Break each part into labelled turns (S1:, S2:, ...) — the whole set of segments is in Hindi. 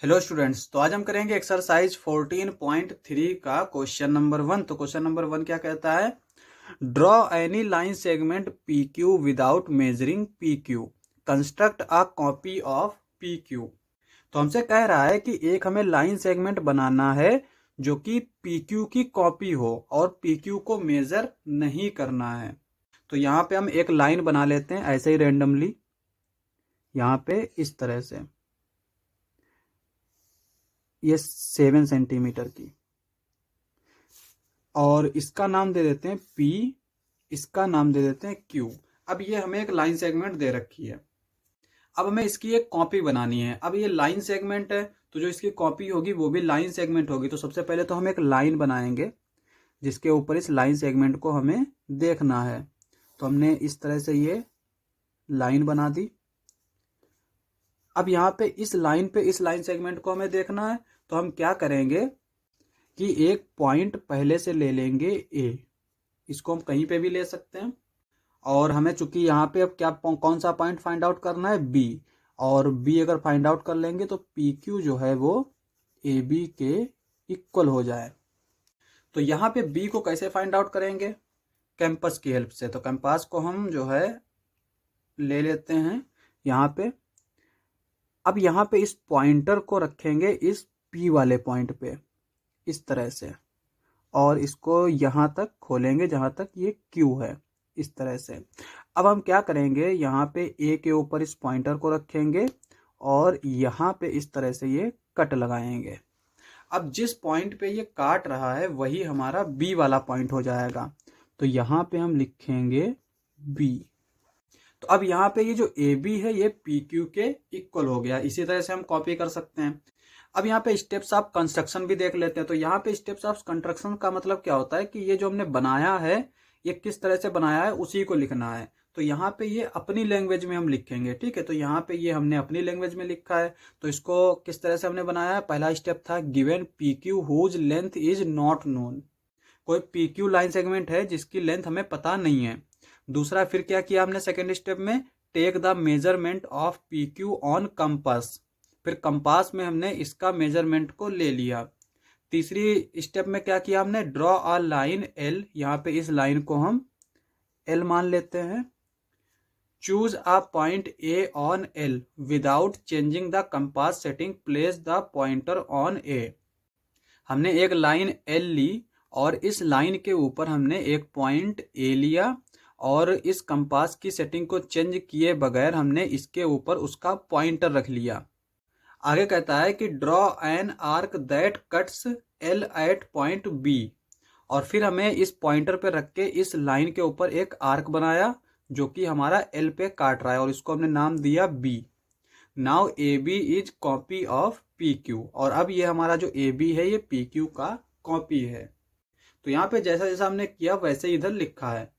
S1: हेलो स्टूडेंट्स, तो आज हम करेंगे एक्सरसाइज 14.3 का क्वेश्चन नंबर 1। तो क्वेश्चन नंबर 1 क्या कहता है? Draw any line segment P Q without measuring P Q, construct a copy of P Q. तो हमसे कह रहा है कि एक हमें लाइन सेगमेंट बनाना है जो कि पी क्यू की कॉपी हो और पी क्यू को मेजर नहीं करना है। तो यहाँ पे हम एक लाइन बना लेते हैं ऐसे ही रेंडमली, यहाँ पे इस तरह से, ये 7 सेंटीमीटर की, और इसका नाम दे देते हैं P, इसका नाम दे देते हैं Q। अब ये हमें एक लाइन सेगमेंट दे रखी है। अब हमें इसकी एक कॉपी बनानी है। अब ये लाइन सेगमेंट है तो जो इसकी कॉपी होगी वो भी लाइन सेगमेंट होगी। तो सबसे पहले तो हम एक लाइन बनाएंगे जिसके ऊपर इस लाइन सेगमेंट को हमें देखना है। तो हमने इस तरह से ये लाइन बना दी। अब यहाँ पे इस लाइन सेगमेंट को हमें देखना है, तो हम क्या करेंगे कि एक पॉइंट पहले से ले लेंगे ए, इसको हम कहीं पे भी ले सकते हैं। और हमें चूंकि यहाँ पे अब क्या कौन सा पॉइंट फाइंड आउट करना है, बी, और बी अगर फाइंड आउट कर लेंगे तो पी क्यू जो है वो ए बी के इक्वल हो जाए। तो यहाँ पे बी को कैसे फाइंड आउट करेंगे? कैंपस की हेल्प से। तो कैंपस को हम जो है ले लेते हैं यहाँ पे। अब यहाँ पे इस पॉइंटर को रखेंगे इस पी वाले पॉइंट पे इस तरह से, और इसको यहाँ तक खोलेंगे जहाँ तक ये Q है, इस तरह से। अब हम क्या करेंगे, यहाँ पे A के ऊपर इस पॉइंटर को रखेंगे और यहाँ पे इस तरह से ये कट लगाएंगे। अब जिस पॉइंट पे ये काट रहा है वही हमारा B वाला पॉइंट हो जाएगा। तो यहाँ पे हम लिखेंगे B। तो अब यहाँ पे ये जो AB है ये PQ के इक्वल हो गया। इसी तरह से हम कॉपी कर सकते हैं। अब यहाँ पे स्टेप्स ऑफ कंस्ट्रक्शन भी देख लेते हैं। तो यहाँ पे स्टेप्स ऑफ कंस्ट्रक्शन का मतलब क्या होता है कि ये जो हमने बनाया है ये किस तरह से बनाया है उसी को लिखना है। तो यहाँ पे ये अपनी लैंग्वेज में हम लिखेंगे, ठीक है। तो यहाँ पे ये हमने अपनी लैंग्वेज में लिखा है। तो इसको किस तरह से हमने बनाया है? पहला स्टेप था given P Q whose length is not known. कोई पी क्यू लाइन सेगमेंट है जिसकी लेंथ हमें पता नहीं है। दूसरा फिर क्या किया हमने सेकेंड स्टेप में? Take the measurement of P Q on compass. फिर कंपास में हमने इसका मेजरमेंट को ले लिया। तीसरी स्टेप में क्या किया हमने? Draw a line L. यहाँ पे इस लाइन को हम एल मान लेते हैं। Choose a point A on L without changing the compass setting, place the pointer on A. हमने एक लाइन एल ली और इस लाइन के ऊपर हमने एक पॉइंट ए लिया और इस कंपास की सेटिंग को चेंज किए बगैर हमने इसके ऊपर उसका पॉइंटर रख लिया। आगे कहता है कि draw an arc that cuts L at point B. और फिर हमें इस पॉइंटर पे रख के इस लाइन के ऊपर एक आर्क बनाया जो कि हमारा एल पे काट रहा है और इसको हमने नाम दिया B. Now A B is copy of P Q. और अब ये हमारा जो ए बी है ये पी क्यू का कॉपी है। तो यहाँ पे जैसा जैसा हमने किया वैसे इधर लिखा है।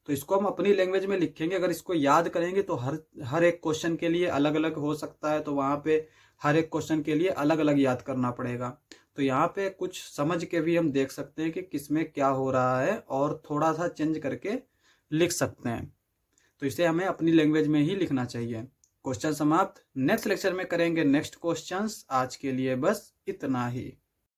S1: तो इसको हम अपनी लैंग्वेज में लिखेंगे। अगर इसको याद करेंगे तो हर एक क्वेश्चन के लिए अलग अलग हो सकता है। तो वहाँ पे हर एक क्वेश्चन के लिए अलग अलग याद करना पड़ेगा। तो यहाँ पे कुछ समझ के भी हम देख सकते हैं कि किसमें क्या हो रहा है और थोड़ा सा चेंज करके लिख सकते हैं। तो इसे हमें अपनी लैंग्वेज में ही लिखना चाहिए। क्वेश्चन समाप्त। नेक्स्ट लेक्चर में करेंगे नेक्स्ट क्वेश्चंस। आज के लिए बस इतना ही।